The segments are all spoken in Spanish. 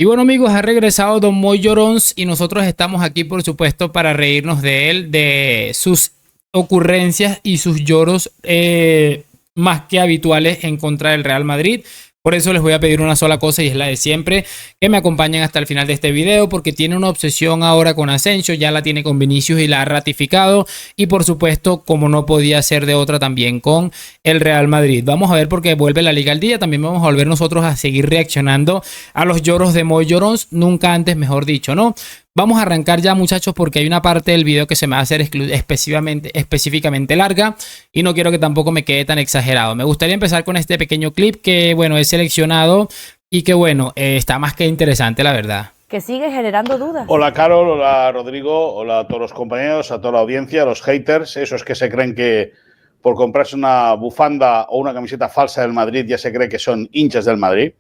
Y bueno amigos, ha regresado Don Moy Llorons y nosotros estamos aquí por supuesto para reírnos de él, de sus ocurrencias y sus lloros más que habituales en contra del Real Madrid. Por eso les voy a pedir una sola cosa y es la de siempre, que me acompañen hasta el final de este video porque tiene una obsesión ahora con Asensio, ya la tiene con Vinicius y la ha ratificado y por supuesto como no podía ser de otra también con el Real Madrid. Vamos a ver porque vuelve la Liga al día, también vamos a volver nosotros a seguir reaccionando a los lloros de Moy Llorons, nunca antes mejor dicho, ¿no? Vamos a arrancar ya muchachos porque hay una parte del video que se me va a hacer específicamente larga y no quiero que tampoco me quede tan exagerado. Me gustaría empezar con este pequeño clip que bueno he seleccionado y que bueno está más que interesante la verdad. Que sigue generando dudas. Hola Carol, hola Rodrigo, hola a todos los compañeros, a toda la audiencia, a los haters, esos que se creen que por comprarse una bufanda o una camiseta falsa del Madrid ya se cree que son hinchas del Madrid.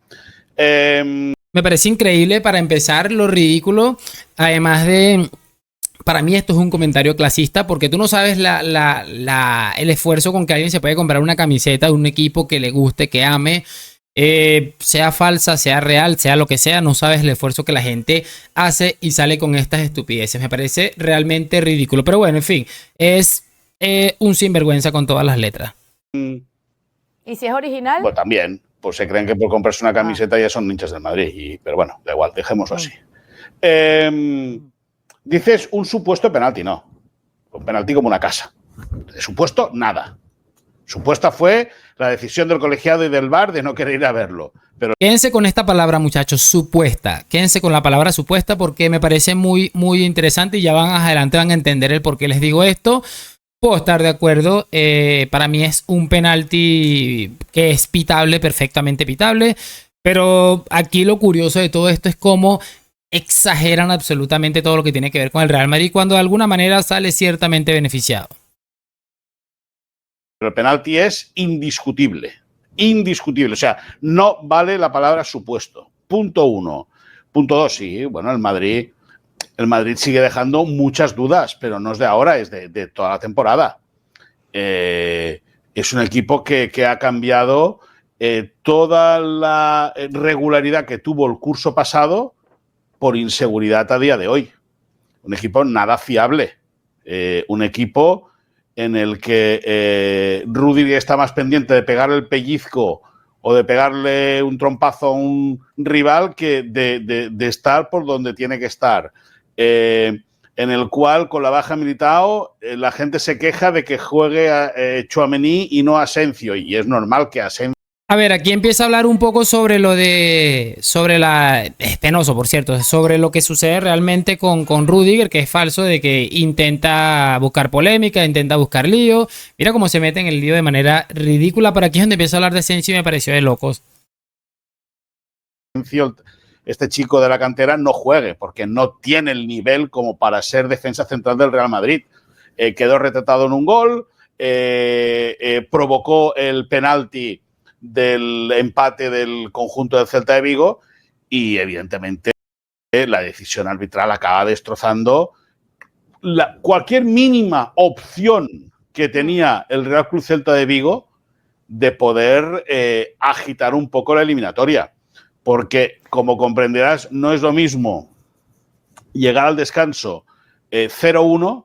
Me parece increíble para empezar lo ridículo, además de, para mí esto es un comentario clasista porque tú no sabes el esfuerzo con que alguien se puede comprar una camiseta de un equipo que le guste, que ame, sea falsa, sea real, sea lo que sea, no sabes el esfuerzo que la gente hace y sale con estas estupideces. Me parece realmente ridículo, pero bueno, en fin, es un sinvergüenza con todas las letras. ¿Y si es original? Pues también. Pues se creen que por comprarse una camiseta ya son hinchas del Madrid. Pero bueno, da igual, dejémoslo así. Dices un supuesto penalti, no. Un penalti como una casa. De supuesto, nada. Supuesta fue la decisión del colegiado y del VAR de no querer ir a verlo. Pero quédense con esta palabra, muchachos, supuesta. Quédense con la palabra supuesta porque me parece muy interesante y ya van adelante van a entender el por qué les digo esto. Puedo estar de acuerdo, para mí es un penalti que es pitable, perfectamente pitable, pero aquí lo curioso de todo esto es cómo exageran absolutamente todo lo que tiene que ver con el Real Madrid cuando de alguna manera sale ciertamente beneficiado. Pero el penalti es indiscutible, indiscutible, o sea, no vale la palabra supuesto. Punto uno. Punto dos, sí, bueno, el Madrid sigue dejando muchas dudas, pero no es de ahora, es de toda la temporada. Es un equipo que ha cambiado toda la regularidad que tuvo el curso pasado por inseguridad a día de hoy. Un equipo nada fiable. Un equipo en el que Rudiger está más pendiente de pegarle el pellizco o de pegarle un trompazo a un rival que de estar por donde tiene que estar. En el cual con la baja Militao la gente se queja de que juegue a Tchouaméni y no a Asensio, y es normal que Asensio... A ver, aquí empieza a hablar un poco sobre lo de... es penoso, por cierto, sobre lo que sucede realmente con Rudiger, que es falso, de que intenta buscar polémica, intenta buscar lío. Mira cómo se mete en el lío de manera ridícula, pero aquí es donde empieza a hablar de Asensio y me pareció de locos. Este chico de la cantera no juegue porque no tiene el nivel como para ser defensa central del Real Madrid. Quedó retratado en un gol, provocó el penalti del empate del conjunto del Celta de Vigo y evidentemente la decisión arbitral acaba destrozando cualquier mínima opción que tenía el Real Club Celta de Vigo de poder agitar un poco la eliminatoria. Porque, como comprenderás, no es lo mismo llegar al descanso 0-1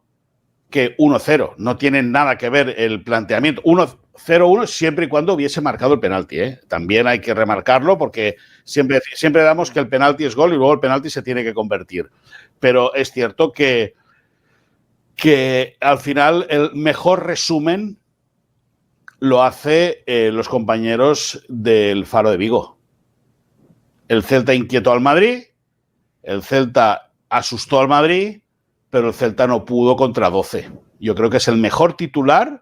que 1-0. No tiene nada que ver el planteamiento. 0-1 siempre y cuando hubiese marcado el penalti. También hay que remarcarlo porque siempre damos que el penalti es gol y luego el penalti se tiene que convertir. Pero es cierto que al final el mejor resumen lo hace los compañeros del Faro de Vigo. El Celta inquietó al Madrid, el Celta asustó al Madrid, pero el Celta no pudo contra 12. Yo creo que es el mejor titular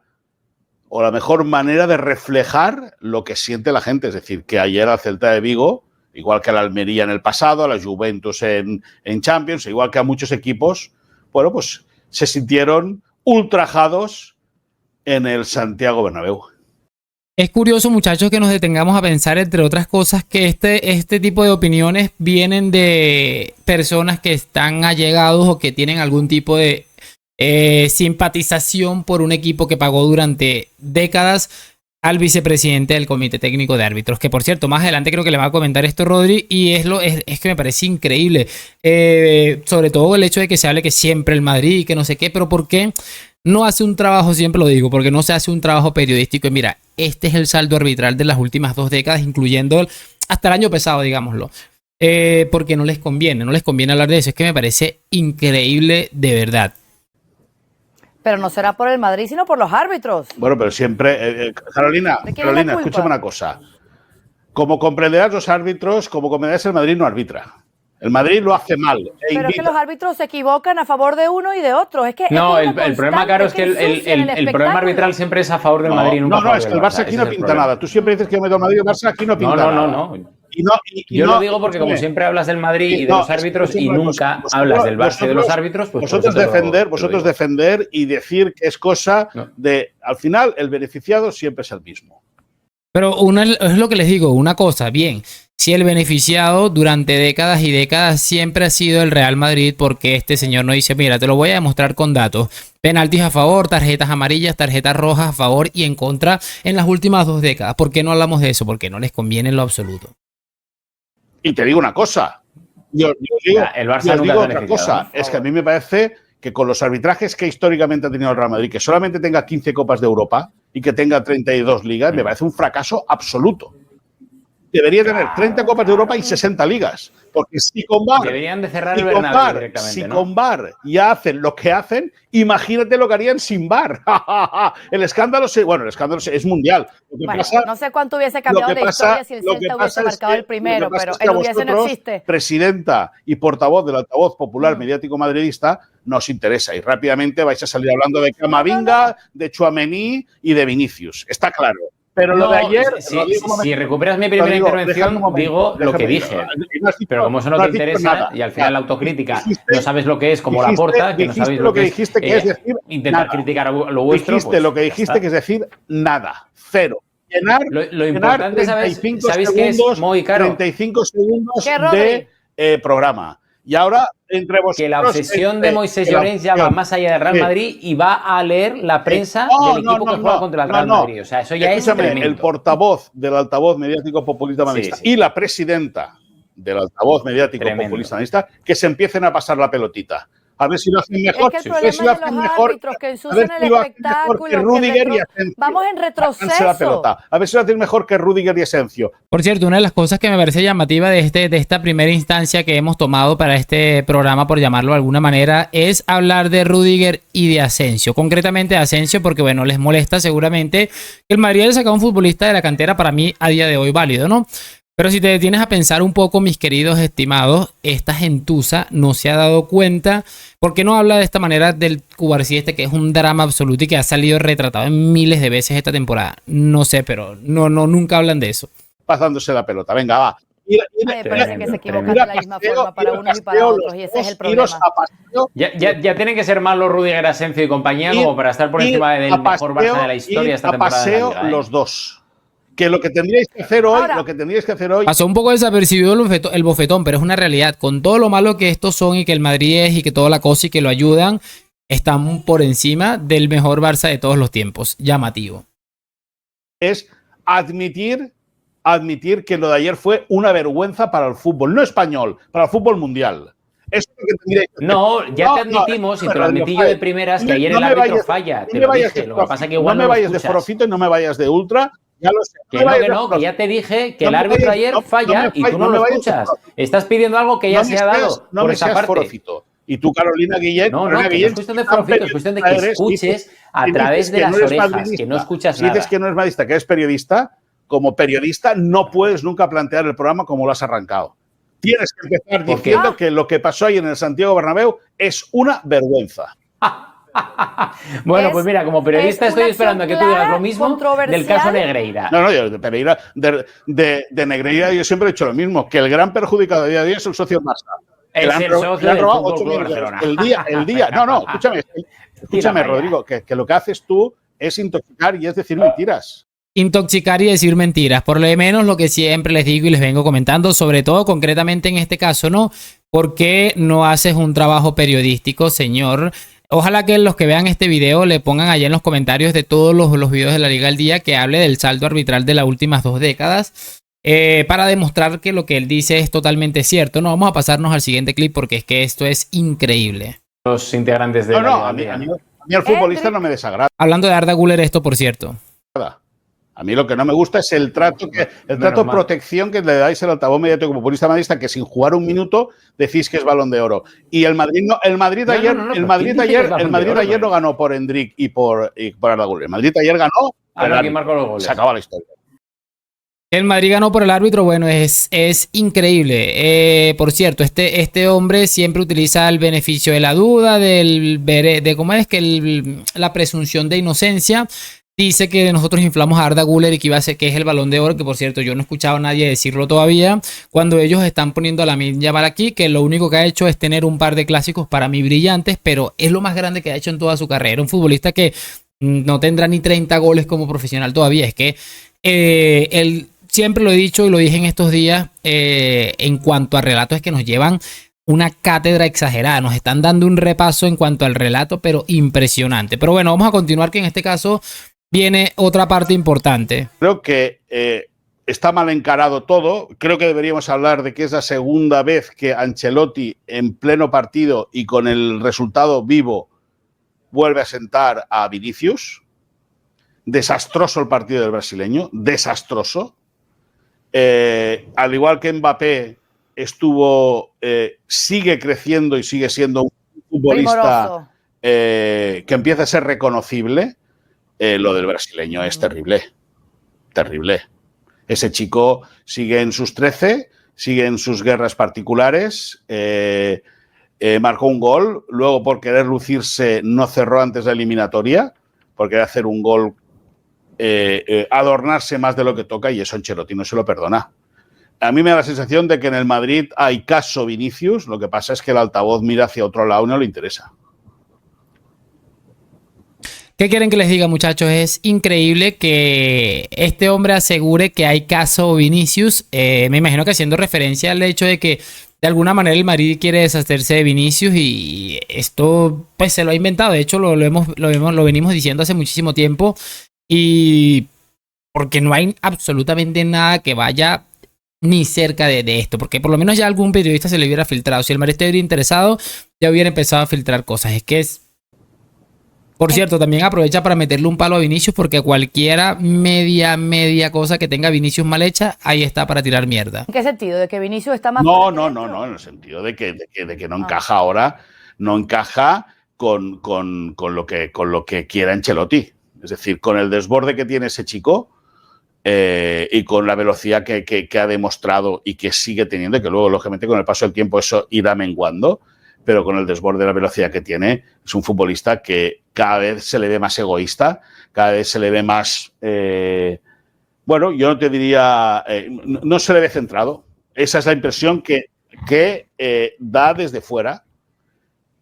o la mejor manera de reflejar lo que siente la gente. Es decir, que ayer al Celta de Vigo, igual que a la Almería en el pasado, a la Juventus en Champions, igual que a muchos equipos, bueno, pues se sintieron ultrajados en el Santiago Bernabéu. Es curioso, muchachos, que nos detengamos a pensar, entre otras cosas, que este tipo de opiniones vienen de personas que están allegados o que tienen algún tipo de simpatización por un equipo que pagó durante décadas al vicepresidente del Comité Técnico de Árbitros, que por cierto, más adelante creo que le va a comentar esto Rodri, y es que me parece increíble, sobre todo el hecho de que se hable que siempre el Madrid y que no sé qué, pero ¿por qué no hace un trabajo, siempre lo digo, porque no se hace un trabajo periodístico? Y mira, este es el saldo arbitral de las últimas 2 décadas, incluyendo hasta el año pasado, digámoslo. Porque no les conviene hablar de eso. Es que me parece increíble de verdad. Pero no será por el Madrid, sino por los árbitros. Bueno, pero siempre... Carolina, escúchame una cosa. Como comprenderás los árbitros, como comprenderás el Madrid no arbitra. El Madrid lo hace mal. Pero es que los árbitros se equivocan a favor de uno y de otro. Es que no, el problema, claro, es que el problema arbitral siempre es a favor del Madrid. No, es que el Barça aquí no pinta nada. Tú siempre dices que el Madrid y el Barça aquí no pinta nada. No. Yo lo digo porque como siempre hablas del Madrid y de los árbitros y nunca hablas del Barça y de los árbitros, pues vosotros defender y decir que es cosa de... Al final, el beneficiado siempre es el mismo. Pero es lo que les digo, una cosa, bien, si el beneficiado durante décadas y décadas siempre ha sido el Real Madrid, porque este señor no dice, mira, te lo voy a demostrar con datos, penaltis a favor, tarjetas amarillas, tarjetas rojas a favor y en contra en las últimas 2 décadas? ¿Por qué no hablamos de eso? Porque no les conviene en lo absoluto. Y te digo una cosa, el Barça nunca otra cosa, es que a mí me parece que con los arbitrajes que históricamente ha tenido el Real Madrid, que solamente tenga 15 Copas de Europa y que tenga 32 ligas, me parece un fracaso absoluto. Debería tener 30 Copas de Europa y 60 ligas. Porque si con VAR, deberían de cerrar el Bernabéu directamente, si con VAR ya hacen lo que hacen, imagínate lo que harían sin VAR. El escándalo es mundial. No sé cuánto hubiese cambiado de historia si el Celta hubiese marcado el primero, pero el hubiese no existe. Presidenta y portavoz del altavoz popular mediático madridista, nos interesa y rápidamente vais a salir hablando de Camavinga, de Tchouaméni y de Vinicius. Está claro. Pero lo de ayer... Si recuperas mi primera intervención, digo lo que dije. Pero como eso no te interesa y al final la autocrítica no sabes lo que es, como Laporta, que no sabéis lo que es decir intentar criticar lo vuestro. Dijiste lo que dijiste, que es decir nada, cero. Lo importante, ¿sabéis qué es, muy caro? 35 segundos de programa. Y ahora, entre vosotros... Que la obsesión de Moisés Llorens ya va más allá del Real Madrid y va a leer la prensa del equipo que juega contra el Real Madrid. O sea, eso ya es tremendo. El portavoz del altavoz mediático populista madridista y la presidenta del altavoz mediático populista madridista que se empiecen a pasar la pelotita. A ver si lo hacen mejor. Es que el problema es los árbitros que ensucian el espectáculo. Vamos en retroceso. A ver si lo hacen mejor que Rüdiger y Asensio. Por cierto, una de las cosas que me parece llamativa de esta primera instancia que hemos tomado para este programa, por llamarlo de alguna manera, es hablar de Rüdiger y de Asensio. Concretamente de Asensio, porque bueno, les molesta seguramente que el Madrid haya sacado un futbolista de la cantera, para mí a día de hoy válido, ¿no? Pero si te detienes a pensar un poco, mis queridos estimados, esta gentuza no se ha dado cuenta. ¿Por qué no habla de esta manera del Cubarsí que es un drama absoluto y que ha salido retratado en miles de veces esta temporada? No sé, pero nunca hablan de eso. Pasándose la pelota, venga, va. Me parece que se equivocan de la misma forma para unos y para otros, y ese es el problema. Ya tienen que ser malos Rüdiger, Asensio y compañía como para estar por encima del mejor Barça de la historia esta temporada. Paseo los dos. Que lo que tendríais que hacer hoy, pasó un poco desapercibido el bofetón, pero es una realidad. Con todo lo malo que estos son y que el Madrid es y que toda la cosa y que lo ayudan, están por encima del mejor Barça de todos los tiempos. Llamativo. Es admitir que lo de ayer fue una vergüenza para el fútbol, no español, para el fútbol mundial. Eso es lo que tendríais que hacer. No, ya te admitimos, y te lo admití yo de primeras, que ayer el árbitro falla. Te lo dije. Lo que pasa es que igual no me vayas de forofito y no me vayas de ultra. Ya lo sé. Que ya te dije que el árbitro ayer falla y tú no lo escuchas. Estás pidiendo algo que ya se ha dado por esa parte. Forofito. Y tú, Carolina Guillén, no es cuestión de forofito, es cuestión de que escuches a través de las orejas, que no escuchas nada. Si dices que no eres madridista, que eres periodista, como periodista no puedes nunca plantear el programa como lo has arrancado. Tienes que empezar diciendo que lo que pasó ahí en el Santiago Bernabéu es una vergüenza. Bueno, pues mira, como periodista estoy esperando a que tú digas lo mismo del caso Negreira. No, de Negreira yo siempre he dicho lo mismo, que el gran perjudicado de día a día es el socio Barça. Es el socio del Fútbol Club Barcelona. El día. No, escúchame, Rodrigo, que lo que haces tú es intoxicar y es decir mentiras. Intoxicar y decir mentiras, por lo menos lo que siempre les digo y les vengo comentando, sobre todo concretamente en este caso, ¿no? ¿Por qué no haces un trabajo periodístico, señor Ojalá que los que vean este video le pongan allá en los comentarios de todos los videos de la Liga al Día que hable del saldo arbitral de las últimas 2 décadas. Para demostrar que lo que él dice es totalmente cierto. No, vamos a pasarnos al siguiente clip porque es que esto es increíble. Los integrantes de a mí el futbolista no me desagrada. Hablando de Arda Güler, esto por cierto. A mí lo que no me gusta es el trato de protección que le dais al altavoz mediático como futbolista madridista, que sin jugar un minuto decís que es Balón de Oro. Y el Madrid ayer no ganó por Endrick y por Arda Güler. El Madrid ayer ganó. ¿Quién marcó los goles? Se acaba la historia. El Madrid ganó por el árbitro, bueno, es increíble. Por cierto, este hombre siempre utiliza el beneficio de la duda, de cómo es que la presunción de inocencia. Dice que nosotros inflamos a Arda Güler y que iba a ser que es el Balón de Oro, que por cierto yo no he escuchado a nadie decirlo todavía, cuando ellos están poniendo a Lamine Yamal aquí, que lo único que ha hecho es tener un par de clásicos para mí brillantes, pero es lo más grande que ha hecho en toda su carrera. Un futbolista que no tendrá ni 30 goles como profesional todavía. Es que él, siempre lo he dicho y lo dije en estos días, en cuanto a relatos, es que nos llevan una cátedra exagerada, nos están dando un repaso en cuanto al relato, pero impresionante. Pero bueno, vamos a continuar, que en este caso viene otra parte importante. Creo que está mal encarado todo. Creo que deberíamos hablar de que es la segunda vez que Ancelotti, en pleno partido y con el resultado vivo, vuelve a sentar a Vinicius. Desastroso el partido del brasileño, desastroso. Al igual que Mbappé sigue creciendo y sigue siendo un futbolista que empieza a ser reconocible. Lo del brasileño es terrible, terrible. Ese chico sigue en sus 13, sigue en sus guerras particulares, marcó un gol, luego por querer lucirse no cerró antes de la eliminatoria, por querer hacer un gol, adornarse más de lo que toca, y eso Ancelotti no se lo perdona. A mí me da la sensación de que en el Madrid hay caso Vinicius, lo que pasa es que el altavoz mira hacia otro lado y no le interesa. ¿Qué quieren que les diga, muchachos? Es increíble que este hombre asegure que hay caso Vinicius. Me imagino que haciendo referencia al hecho de que de alguna manera el Madrid quiere deshacerse de Vinicius, y esto pues se lo ha inventado. De hecho lo venimos diciendo hace muchísimo tiempo, y porque no hay absolutamente nada que vaya ni cerca de esto, porque por lo menos ya algún periodista se le hubiera filtrado. Si el Madrid estuviera interesado, ya hubiera empezado a filtrar cosas. Es que es... Por cierto, también aprovecha para meterle un palo a Vinicius, porque cualquiera media cosa que tenga Vinicius mal hecha, ahí está para tirar mierda. ¿En qué sentido? ¿De que Vinicius está más... No, en el sentido de que no encaja ahora, no encaja con lo que quiera Ancelotti. Es decir, con el desborde que tiene ese chico y con la velocidad que ha demostrado y que sigue teniendo, y que luego, lógicamente, con el paso del tiempo eso irá menguando, pero con el desborde de la velocidad que tiene, es un futbolista que cada vez se le ve más egoísta, cada vez se le ve más... bueno, yo no te diría... no se le ve centrado. Esa es la impresión que da desde fuera.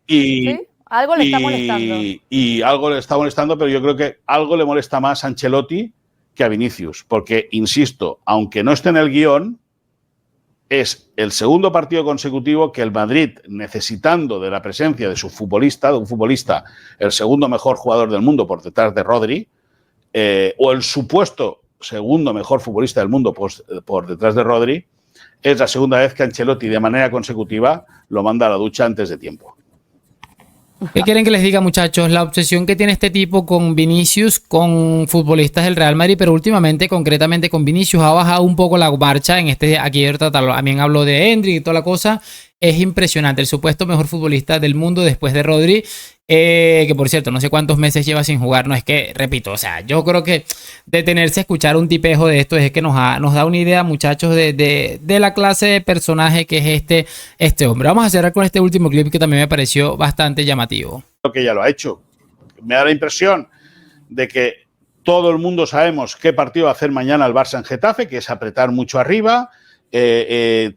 ¿Sí? Algo le está molestando. Y algo le está molestando, pero yo creo que algo le molesta más a Ancelotti que a Vinicius. Porque, insisto, aunque no esté en el guión, es el segundo partido consecutivo que el Madrid, necesitando de la presencia de su futbolista, de un futbolista, el segundo mejor jugador del mundo por detrás de Rodri, o el supuesto segundo mejor futbolista del mundo por detrás de Rodri, es la segunda vez que Ancelotti de manera consecutiva lo manda a la ducha antes de tiempo. ¿Qué quieren que les diga, muchachos? La obsesión que tiene este tipo con Vinicius, con futbolistas del Real Madrid, pero últimamente, concretamente con Vinicius, ha bajado un poco la marcha. Aquí también habló de Endrick y toda la cosa. Es impresionante. El supuesto mejor futbolista del mundo después de Rodri, que por cierto, no sé cuántos meses lleva sin jugar. No es que, repito, o sea, yo creo que detenerse a escuchar un tipejo de esto es que nos da una idea, muchachos, de la clase de personaje que es este hombre. Vamos a cerrar con este último clip que también me pareció bastante llamativo. Creo que ya lo ha hecho. Me da la impresión de que todo el mundo sabemos qué partido va a hacer mañana el Barça en Getafe, que es apretar mucho arriba,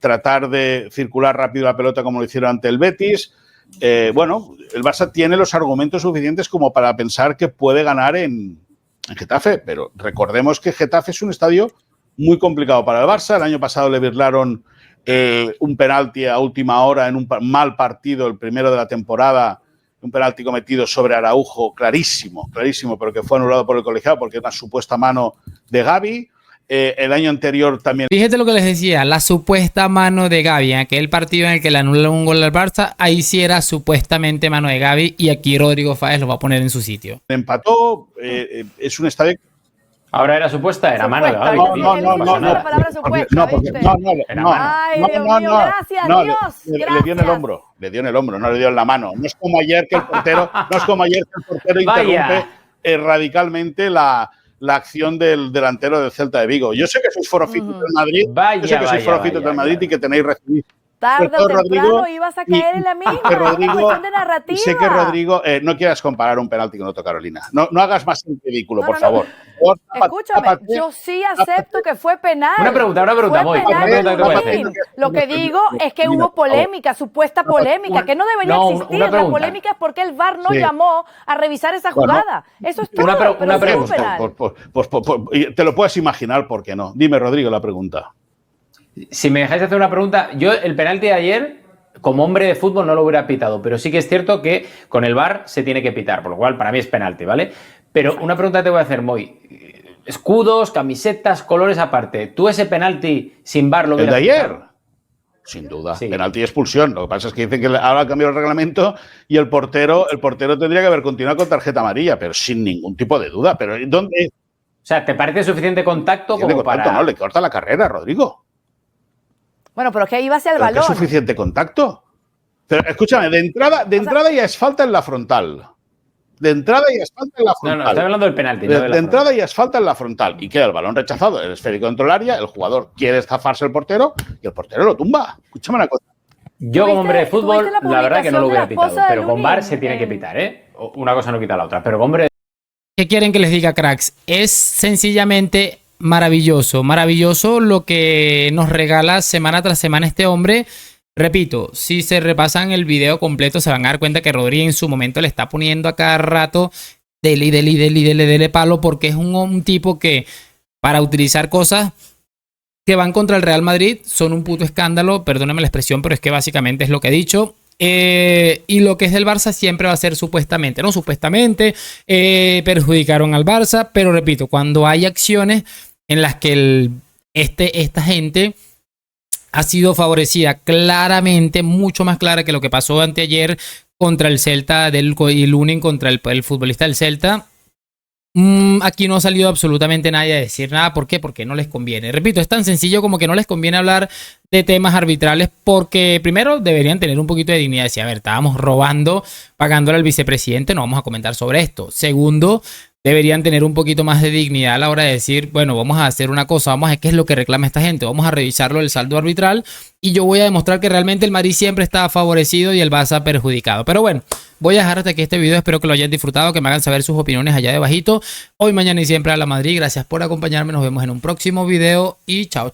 tratar de circular rápido la pelota como lo hicieron ante el Betis. Bueno, el Barça tiene los argumentos suficientes como para pensar que puede ganar en Getafe, pero recordemos que Getafe es un estadio muy complicado para el Barça. El año pasado le birlaron un penalti a última hora en un mal partido, el primero de la temporada, un penalti cometido sobre Araujo, clarísimo, pero que fue anulado por el colegiado porque es una supuesta mano de Gavi. El año anterior también. Fíjate lo que les decía, la supuesta mano de Gavi, en aquel partido en el que le anularon un gol al Barça, ahí sí era supuestamente mano de Gavi y aquí Rodrigo Fáez lo va a poner en su sitio. Empató, es un estadio. Ahora era supuesta, era mano de Gavi. Le dio en el hombro, no le dio en la mano. No es como ayer que el portero, interrumpe radicalmente la acción del delantero del Celta de Vigo. Yo sé que sois forofítos del Madrid, y que tenéis recibido. Tarde o temprano ibas a caer en la misma, cuestión de narrativa. Sé que Rodrigo, no quieras comparar un penalti con otro, Carolina. No hagas más el ridículo, por favor. Escúchame, yo sí acepto que fue penal. Una pregunta, voy. Lo que digo es que hubo polémica, supuesta polémica, que no debería existir. La polémica es porque el VAR no llamó a revisar esa jugada. Eso es todo. Una pregunta. Te lo puedes imaginar, ¿por qué no? Dime, Rodrigo, la pregunta. Si me dejáis hacer una pregunta, yo el penalti de ayer, como hombre de fútbol, no lo hubiera pitado, pero sí que es cierto que con el VAR se tiene que pitar, por lo cual para mí es penalti, ¿vale? Pero una pregunta te voy a hacer, Moy. Escudos, camisetas, colores aparte. ¿Tú ese penalti sin VAR lo hubieras pitado? ¿El de ayer? Sin duda. Sí. Penalti y expulsión. Lo que pasa es que dicen que ahora ha cambiado el reglamento y el portero tendría que haber continuado con tarjeta amarilla, pero sin ningún tipo de duda. Pero ¿dónde? O sea, ¿te parece suficiente contacto como para...? No, le corta la carrera, Rodrigo. Bueno, pero es que iba hacia el balón. ¿Es suficiente contacto? Pero escúchame, de entrada ya es falta en la frontal. No, estoy hablando del penalti. De entrada ya es falta en la frontal. Y queda el balón rechazado, el esférico dentro del área, el jugador quiere zafarse el portero y el portero lo tumba. Escúchame una cosa. Yo como hombre de fútbol, la verdad que no lo hubiera pitado. Pero con VAR se tiene que pitar, ¿eh? Una cosa no quita la otra. Pero con hombre... ¿Qué quieren que les diga, cracks? Es sencillamente... maravilloso lo que nos regala semana tras semana este hombre. Repito, si se repasan el video completo se van a dar cuenta que Rodri en su momento le está poniendo a cada rato dele palo, porque es un tipo que para utilizar cosas que van contra el Real Madrid son un puto escándalo, perdóname la expresión, pero es que básicamente es lo que he dicho. Y lo que es del Barça siempre va a ser supuestamente, perjudicaron al Barça, pero repito, cuando hay acciones en las que esta gente ha sido favorecida claramente, mucho más clara que lo que pasó anteayer contra el Celta y Lunin contra el futbolista del Celta. Aquí no ha salido absolutamente nadie a decir nada. ¿Por qué? Porque no les conviene. Repito, es tan sencillo como que no les conviene hablar de temas arbitrales porque primero deberían tener un poquito de dignidad. Decir, a ver, estábamos robando, pagándole al vicepresidente, no vamos a comentar sobre esto. Segundo, deberían tener un poquito más de dignidad a la hora de decir, bueno, vamos a hacer una cosa, vamos a ver qué es lo que reclama esta gente, vamos a revisarlo el saldo arbitral y yo voy a demostrar que realmente el Madrid siempre está favorecido y el Barça perjudicado. Pero bueno, voy a dejar hasta aquí este video, espero que lo hayan disfrutado, que me hagan saber sus opiniones allá debajito. Hoy, mañana y siempre a la Madrid, gracias por acompañarme, nos vemos en un próximo video y chao.